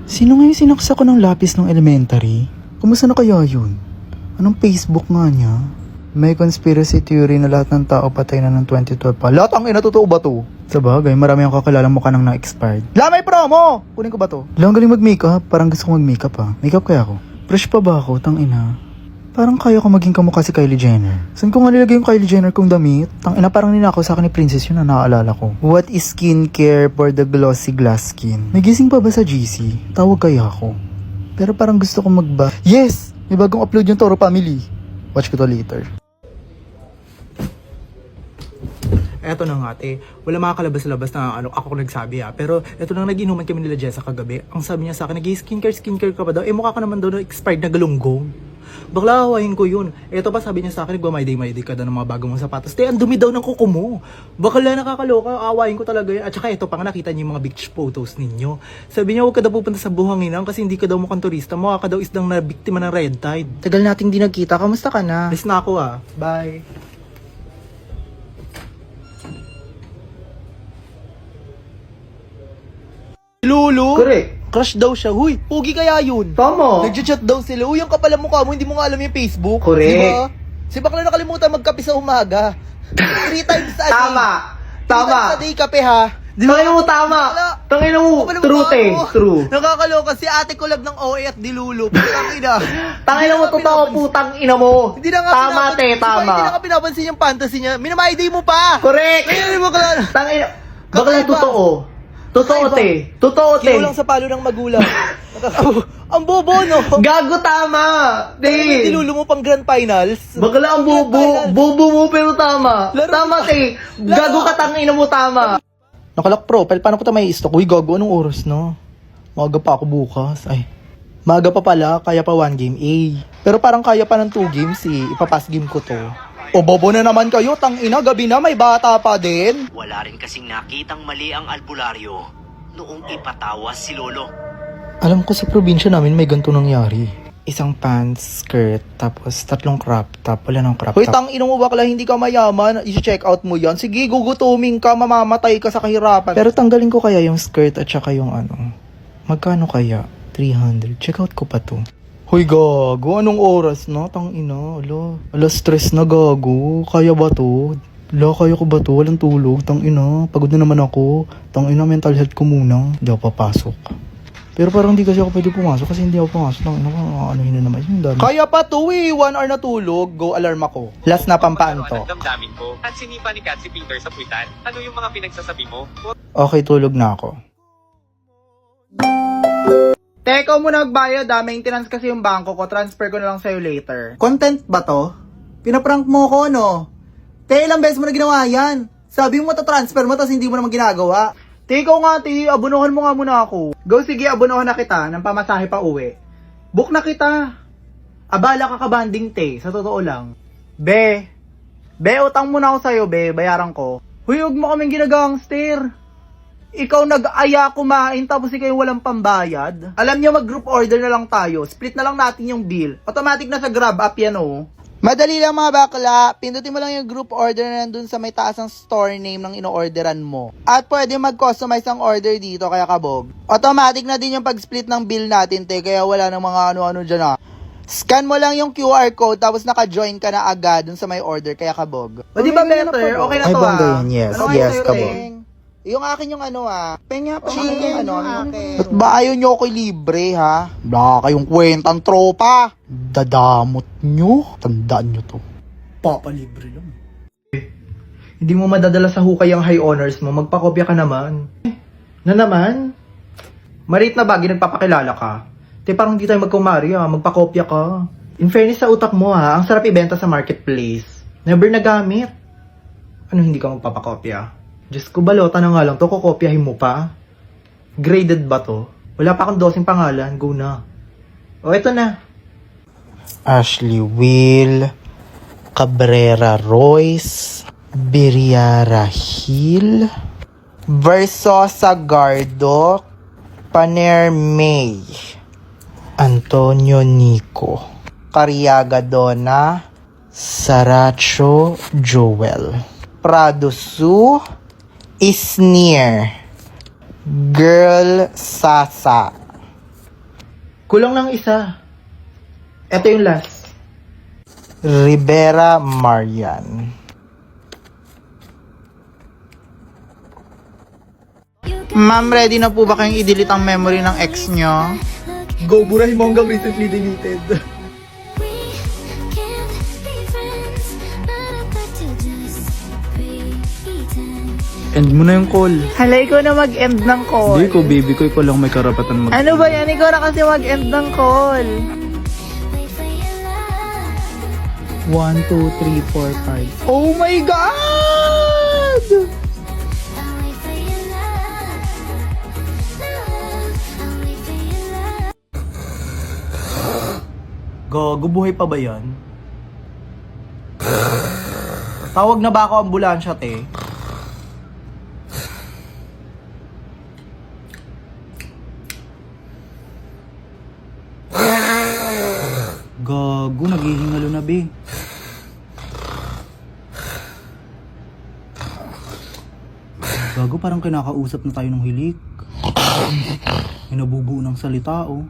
Sino nga yung sinaksa ko ng lapis ng elementary? Kumusta na kaya yun? Anong Facebook nga niya? May conspiracy theory na lahat ng tao patay na ng 2012 pa. Lahat ang ina, totoo ba to? Sa bagay, marami akong kakilala mo ka nang na-expired. Lamay promo! Kunin ko ba to? Lang galing mag-makeup. Parang gusto kong mag-makeup ha. Makeup kaya ako. Fresh pa ba ako? Tang ina. Parang kaya ko maging kamukha si Kylie Jenner. Saan ko nga nilagay yung Kylie Jenner kong damit? Tang ina, parang ninakaw sa akin ni Princess yun na naaalala ko. What is skincare for the glossy glass skin? May gising pa ba sa GC? Tawag kaya ako. Pero parang gusto kong Yes! May bagong upload yung Toro Family. Watch ko to later. Eto na nga ate, wala makakalabas-labas na ako nagsabi pero eto nang nag-inuman kami nila Jessa kagabi. Ang sabi niya sa akin, nag-skincare ka ba daw? Mukha ka naman daw na expired na galunggong. Bakla, hawain ko yun. Eto pa sabi niya sa akin, nagmamay-day ka daw ng mga bagong mong sapatos. Ang dumi daw ng kuko mo. Bakla, nakakaloka, awain ko talaga yan. At saka eto pa nga, nakita niyo yung mga beach photos ninyo. Sabi niya, huwag ka daw pupunta sa buhanginan kasi hindi ka daw mukhang turista. Mukha ka daw isdang na biktima ng red tide. Tagal nating di nagkita, kamusta ka na? Alis na ako bye. Lulu? Correct. Crush daw siya. Huy, pogi kaya yun. Tama. Nagchat daw sila. Uy, ang kapal ang mukha mo, hindi mo nga alam yung Facebook. Correct. Diba? Si bakla nakalimutan magkape sa umaga. 3 times a day. Tama. 3 Tama. times a day kape ha. Di ba mo tama? Tangina mo. Kapal ang True mukha te. mo. True. Nakakaloka si ate ko lang ng OA at dilulu. Putang ina. Tangina mo, totoo putang ina mo. Hindi na nga Tama te, tama. Hindi na nga pinapansin yung fantasy niya. Minamay day mo pa. Correct. Ngayon mo bakla. Tangina. Bakla Kakaiba. totoo. Totoo Kakaiba. te. Totoo te. Kinulang sa palo ng magulang. Ang bobo, no? Gago tama. Te. Dilulu mo pang grand finals. Bakla ang bobo. Bobo mo pero tama. Laro Tama te. Gago ka tangina mo tama. Nakalock profile, paano ko ito may stock? Uy, gago, anong oras na? Maaga pa ako bukas. Ay, maaga pa pala, kaya pa 1 game A. Pero parang kaya pa ng 2 games ipapass game ko to. O bobo na naman kayo, tangina, gabi na, may bata pa din. Wala rin kasing nakitang mali ang albularyo noong ipatawas si Lolo. Alam ko sa probinsya namin may ganito nangyari. Isang pants, skirt, tapos 3 crop top, wala ng crop top. Hoy, tangina mo bakla, hindi ka mayaman, i-check out mo yan. Sige, gugutuming ka, mamamatay ka sa kahirapan. Pero tanggalin ko kaya yung skirt at saka yung magkano kaya? 300, check out ko pa to. Hoy, gago, anong oras na? Tangina, ala stress na gago, kaya ba to? Kaya ko ba to? Walang tulog, tangina, pagod na naman ako. Tangina, mental health ko muna, hindi ako papasok. Pero parang hindi kasi ako pwede pumasok kasi hindi ako pumasok ng anuhin na naman yung dami. Kaya pa to 1 hour na tulog, go alarm ako. Last na pampaan to. Ang damdamin ko at sinipa ni Kat si Peter sa puwitan. Ano yung mga pinagsasabi mo? Okay, tulog na ako. Teka muna magbayad maintenance kasi yung bangko ko, transfer ko na lang sa'yo later. Content ba to? Pinaprank mo ko no? Ilang beses mo na ginawa yan? Sabi mo transfer mo tapos hindi mo naman ginagawa. Ikaw nga, abunuhan mo nga muna ako. Go, sige, abunuhan na kita ng pamasahe pa uwi. Book na kita. Abala ka kabanding, sa totoo lang. Be, utang muna ako sa'yo, bayaran ko. Huy, huwag mo kaming ginagangster. Ikaw nag-aya kumain tapos ikaw yung walang pambayad. Alam niyo, mag-group order na lang tayo. Split na lang natin yung bill. Automatic na sa Grab app yan, Madali lang mga bakla, pindutin mo lang yung group order na nandun sa may taas ng store name ng ino-orderan mo. At pwede mag-customize ang order dito kaya kabog. Automatic na din yung pag-split ng bill natin kaya wala nang mga ano-ano dyan Scan mo lang yung QR code tapos naka-join ka na agad dun sa may order kaya kabog. O di ba better? Okay na to Yes, Ano yes, kayo, kabog. Yung akin yung Penya pa yung akin. Ba't ba ayaw nyo ako libre, ha? Wala kayong kwentang tropa. Dadamot nyo. Tandaan nyo to. Papalibre lang. Hindi mo madadala sa hukay ang high honors mo, magpakopya ka naman. Na naman? Marit na ba, nagpapakilala ka? Parang hindi tayo magkumari magpakopya ka. In fairness sa utak mo ang sarap ibenta sa marketplace. Never nagamit. Ano hindi ka magpapakopya? Diyos ko, balota na nga lang to, kukopyahin mo pa. Graded ba to? Wala pa akong 12 pangalan, go na. O, eto na. Ashley Will, Cabrera Royce, Biriara Hill, Versosa Gardo, Paner May, Antonio Nico, Cariaga Donna, Saracho Joel, Prado Su, Isneer, Girl Sasa, Kulang ng isa. Ito yung last. Rivera Marian. Ma'am, ready na po ba kayong i-delete ang memory ng ex nyo? Go, burahin mo hanggang recently deleted. End mo na yung call. Hala, ikaw na mag-end ng call. Hindi ko, baby ko, ikaw lang may karapatan mag... Ano ba yan? Ikaw na kasi mag-end ng call. 1, 2, 3, 4, 5. Oh my God! Gago, buhay pa ba yan? Tawag na ba ako ambulansya, te? Gago, naghihingalo na, be. Gago, parang kinakausap na tayo ng hilik. May nabubuo ng salita, oh.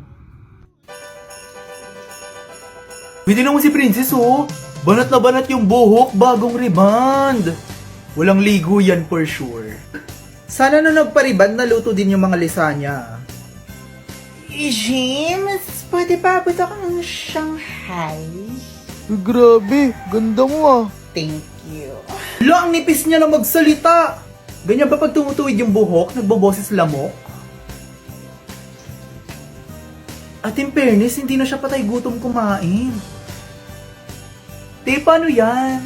Pwede naman si Princess, oh. Banat na banat yung buhok, bagong reband. Walang ligo yan for sure. Sana na nagpa-reband, naluto din yung mga lisanya. James, pwede pa abot ako ng Shanghai? Grabe, ganda mo ah. Thank you. Lo, ang nipis niya na magsalita. Ganyan ba pag tumutuwid yung buhok, nagboboses lamok? At in fairness, hindi na siya patay gutom kumain. Te, paano yan?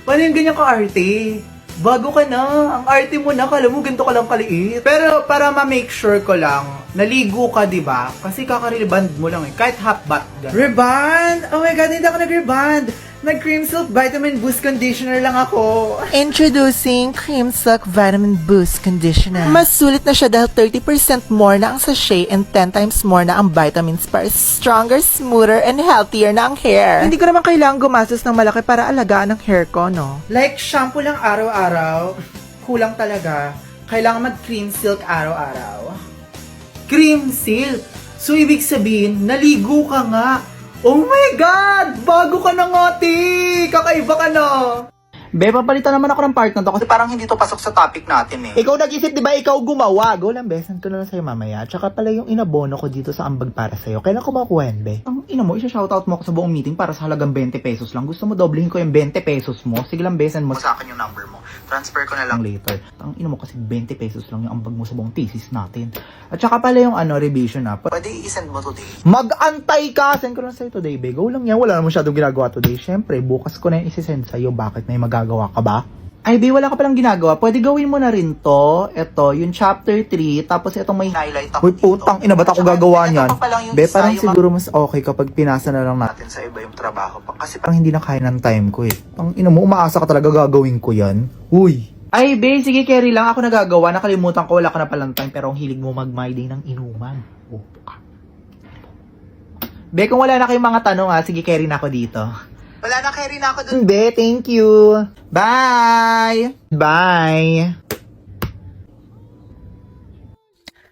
Paano yung ganyan ka-arte? Bago ka na, ang arte mo na, kala mo ganito ka lang kaliit. Pero para ma-make sure ko lang, naligo ka, di ba? Kasi kaka-reband mo lang eh, kahit half bath. Reband? Oh my God, hindi ako nag-reband. Nag-Cream Silk Vitamin Boost Conditioner lang ako. Introducing Cream Silk Vitamin Boost Conditioner. Mas sulit na siya dahil 30% more na ang sachet and 10 times more na ang vitamins para stronger, smoother, and healthier na ang hair. Hindi ko naman kailangan gumastos ng malaki para alagaan ang hair ko, no? Like shampoo lang araw-araw, kulang talaga. Kailangan mag-cream silk araw-araw. Cream silk? So, ibig sabihin, naligo ka nga. Oh my God! Bago ka na nga, ti! Kakaiba ka na! Be, papalitan naman ako ng part na to kasi parang hindi to pasok sa topic natin eh. Ikaw nag-isip, di ba? Ikaw gumawa. Go lang, be. Send ko na lang sa'yo mamaya. Tsaka pala yung inabono ko dito sa ambag para sa'yo. Kailan ko makuha yan, be? Ang ina mo, isa-shoutout mo ako sa buong meeting para sa halagang 20 pesos lang. Gusto mo doblehin ko yung 20 pesos mo? Sige lang, be. Send mo sa akin yung number mo. Transfer ko na lang later. Ang ina mo kasi 20 pesos lang yung ambag mo sa buong thesis natin. At tsaka pala yung revision na. Pwede i-send mo today. Mag-antay ka! Send ko lang sa'yo today, be. Go lang yan. Wala naman masyadong ginagawa today. Syempre, bukas ko na yung isi-send sa'yo. Bakit may magagawa ka ba? Ay, be, wala ka palang ginagawa. Pwede gawin mo na rin to. Ito, yung chapter 3. Tapos itong may highlight ako. Uy, putang ina, ba't ako gagawa niyan? Be, parang siguro mas okay kapag pinasa na lang natin sa iba yung trabaho pa. Kasi parang hindi na kaya ng time ko eh. Ang ina mo, umaasa ka talaga gagawin ko yan. Uy. Ay, be, sige, carry lang. Ako nagagawa. Nakalimutan ko, wala ka na palang time. Pero ang hilig mo mag-my day ng inuman. Oh, ka. Be, kung wala na kayong mga tanong sige, carry na ako dito. Wala na, carry na ako dun, be. Thank you. Bye! Bye!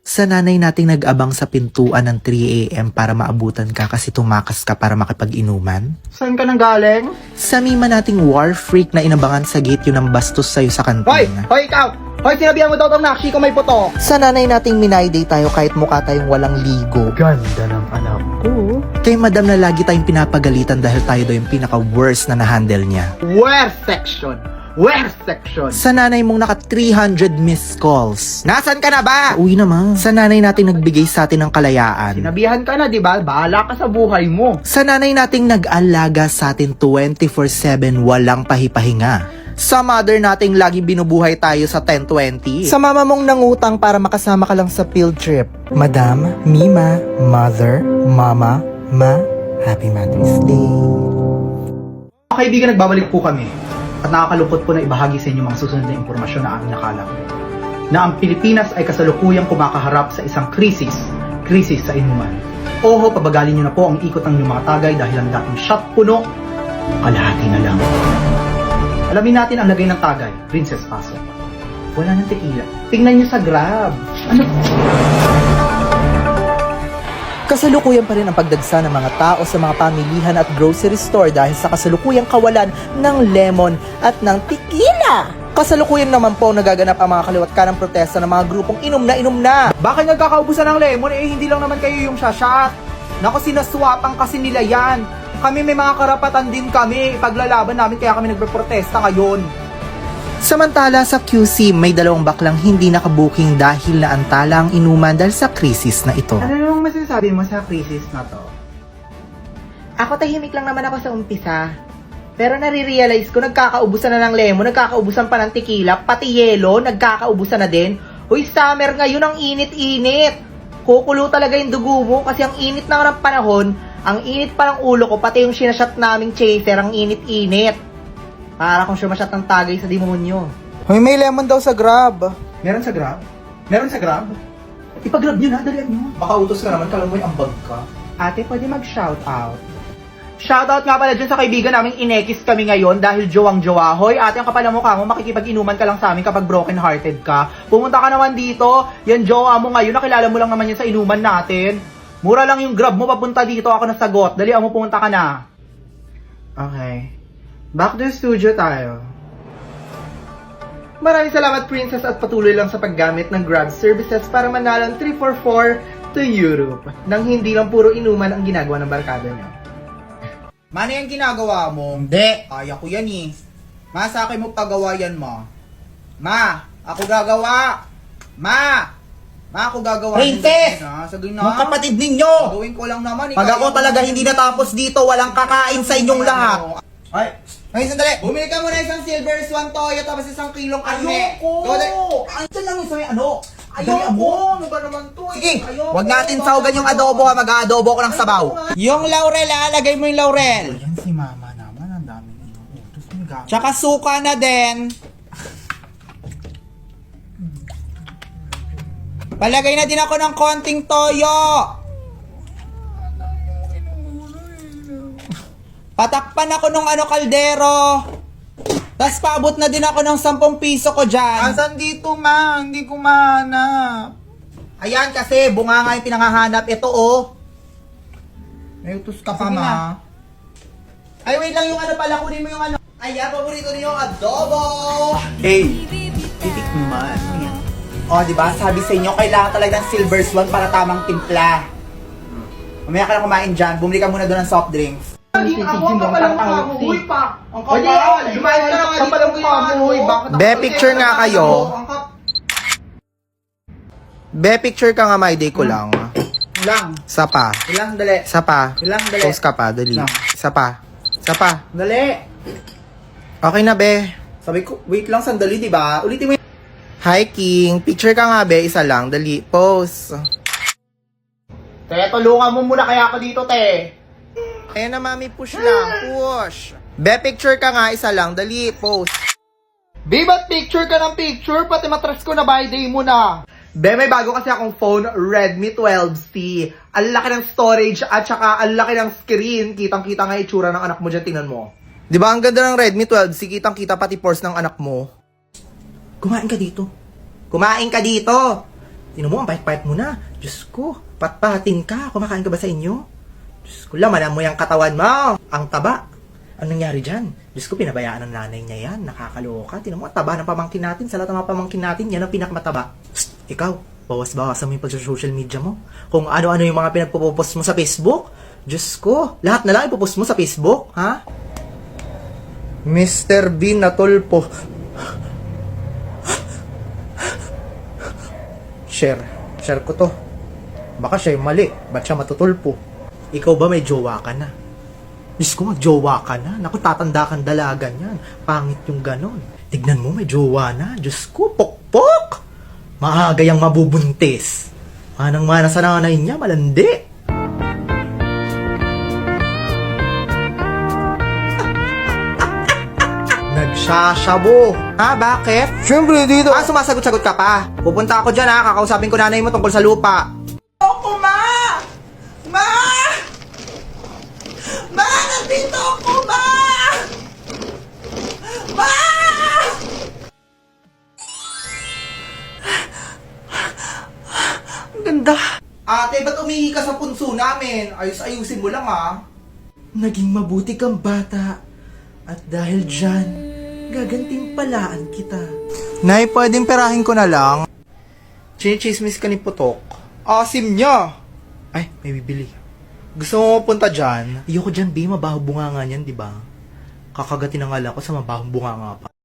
Sa nanay nating nag-abang sa pintuan ng 3 a.m. para maabutan ka kasi tumakas ka para makipag-inuman. Saan ka nang galing? Sa mima nating war freak na inabangan sa gate yun ng bastos sa'yo sa kantina. Hoy, ikaw! Hoy, sinabihan mo daw tong nakshi ko may puto! Sa nanay nating minay day tayo kahit mukha tayong walang ligo. Ganda ng anak ko. Kay madam na lagi tayong pinapagalitan dahil tayo daw yung pinaka-worst na na-handle niya. Where section? Where section? Sa nanay mong naka 300 missed calls. Nasaan ka na ba? Uy naman. Sa nanay nating nagbigay sa atin ng kalayaan. Sinabihan ka na, di ba? Bahala ka sa buhay mo. Sa nanay nating nag-alaga sa atin 24/7 walang pahipahinga. Sa mother nating lagi binubuhay tayo sa 10-20. Sa mama mong nangutang para makasama ka lang sa field trip. Madam, Mima, Mother, Mama, Ma, Happy Mother's Day. Mga kaibigan, nagbabalik po kami. At nakakalungkot po na ibahagi sa inyo mga susunod na impormasyon na aming nakalap. Na ang Pilipinas ay kasalukuyang kumakaharap sa isang krisis sa inuman. Oho, pabagalin nyo na po ang ikot ng inyong mga tagay dahil ang dating shot puno, kalahati na lang. Alamin natin ang lagay ng tagay, Princess Paso. Wala ng tequila. Tingnan nyo sa Grab. Ano? Kasalukuyan pa rin ang pagdagsa ng mga tao sa mga pamilihan at grocery store dahil sa kasalukuyang kawalan ng lemon at ng tequila. Kasalukuyan naman po nagaganap ang mga kaliwat ka ng protesta ng mga grupong inom na. Bakit nagkakaubusan ng lemon? Eh, hindi lang naman kayo yung shashot. Naku, sinaswapan kasi nila yan. Kami may mga karapatan din kami. Paglalaban namin kaya kami nagpe-protesta ngayon. Samantala sa QC, may dalawang baklang hindi nakabuking dahil naantala ang inuman dahil sa krisis na ito. Ano namang masasabi mo sa krisis na to? Ako tahimik lang naman ako sa umpisa. Pero nare-realize ko, nagkakaubusan na ng lemon, nagkakaubusan pa ng tequila, pati yelo, nagkakaubusan na din. Uy, summer ngayon, ang init-init. Kukulo talaga yung dugo mo kasi ang init na ng panahon, ang init pa ng ulo ko, pati yung sinashot naming chaser, ang init-init. Para kung sumasyat ng tagay sa demonyo. Hoy, may lemon daw sa Grab. Meron sa Grab? Meron sa Grab? Ipag-grab nyo na, dalian nyo. Baka utos ka naman, kala mo yung ambag ka. Ate, pwede mag-shoutout. Shoutout nga pala dyan sa kaibigan naming inekis kami ngayon dahil jowang-jowa. Hoy, ate, ang kapal na mukha mo, makikipag-inuman ka lang sa amin kapag broken-hearted ka. Pumunta ka naman dito, yan jowa mo ngayon, nakilala mo lang naman yan sa inuman natin. Mura lang yung Grab mo, papunta dito, ako nasagot. Dali, mo, pumunta ka na. Okay. Back to the studio tayo. Maraming salamat, Princess, at patuloy lang sa paggamit ng Grab services para manalang 344 to Europe nang hindi lang puro inuman ang ginagawa ng barkada niya. Mano yung ginagawa mo? Hindi. Kaya ko yan eh. Ma, sa akin mo pagawa yan, ma. Ma, ako gagawa. Ma, ako gagawa. Princess! Sagay na. Mga kapatid ninyo! Gawin ko lang naman. Pag ako talaga hindi natapos dito, walang kakain sa inyong lahat. Ay, sandali. Bumili ka muna isang silver swan toyo tapos isang kilong karne. Ayoko! Andyan lang yung ano? Ayoko! Ano ba naman to? Sige, wag natin saugan yung adobo ha. Mag-aadobo ko ng sabaw. Yung laurel, lagay mo yung laurel. Yan si mama naman, ang daming inuutos. Tsaka suka na din. Palagay na din ako ng konting toyo. Patakpan ako nung kaldero. Tapos paabot na din ako ng 10 piso ko dyan. Asan dito, ma? Hindi ko mahanap. Ayan kasi, bunga nga yung pinangahanap. Ito oh. May utos ka pa, ma. Ay, wait lang yung pala. Kunin mo yung Ayan, paborito niyo yung adobo. Hey, titikman. O, di ba? Sabi sa inyo, kailangan talaga ng silver swan para tamang timpla. Mamaya ka na kumain dyan. Bumili ka muna doon ng soft drinks. Ako ang kapalang mukha mo, huy pa! Ang kapal! Lumayas ka na kapalang mukha mo, huy! Be, picture nga kayo. Be, picture ka nga, my day ko lang. Ilang? Isa pa. Ilang, dali. Isa pa. Ilang, dali. Post ka pa, dali. Ilang? Isa pa. Isa pa. Dali. Okay na, be. Sabi ko, wait lang, sandali, di ba? Ulitin mo yung... Hi, King. Picture ka nga, be. Isa lang. Dali. Post. Te, tulungan mo muna kaya ako dito, te. Ayan na, mami. Push lang. Push. Be, picture ka nga. Isa lang. Dali. Post. Be, ba't picture ka ng picture? Pati matras ko na by day mo na. Be, may bago kasi akong phone, Redmi 12C. Ang laki ng storage at saka ang laki ng screen. Kitang-kita nga itsura ng anak mo dyan, tingnan mo. Di ba ang ganda ng Redmi 12? Kitang-kita pati pores ng anak mo. Kumain ka dito. Kumain ka dito. Tinan mo, ang pahit-pahit mo na. Diyos ko, patpatin ka. Kumakain ka ba sa inyo? Diyos ko, lamanan mo yung katawan mo. Ang taba. Anong nangyari dyan? Diyos ko, pinabayaan ng nanay niya yan. Nakakaloka. Tinan mo, ang taba ng pamangkin natin. Sa lahat ng mga pamangkin natin, yan ang pinakamataba. Psst, ikaw, bawas-bawasan mo yung pag-social media mo. Kung ano-ano yung mga pinagpo-post mo sa Facebook. Diyos ko, lahat na lang ipopost mo sa Facebook, ha? Mr. Bean na tulpo. Share ko to. Baka siya yung mali. Ba't siya matutulpo? Ikaw ba may jowa ka na? Diyos ko, mag-jowa ka na. Naku, tatanda kang dalagan yan. Pangit yung ganon. Tignan mo, may jowa na. Diyos ko, pokpok! Maaga yung mabubuntis. Manang-mana sa nanay niya, malandi. Nagsasabo. Ha, bakit? Siyempre, dito. Sumasagot-sagot ka pa. Pupunta ako dyan ha, kakausapin ko nanay mo tungkol sa lupa. Ako, ma! Ma! Ma! Nandito ako, ma! Ma! Ang ganda. Ate, ba't umihi ka sa punso puso namin. Ayusin mo lang ha. Naging mabuti kang bata. At dahil dyan, gagantimpalaan kita. Nay, pwedeng perahin ko na lang. Chinichismis ka ni Putok. Asim niya. Ay, may bibili. Gusto mo punta dyan? Ayoko dyan, B. Mabahong bunga nga niyan, di ba? Kakagatin na nga lang ako sa mabahong bunga nga pa.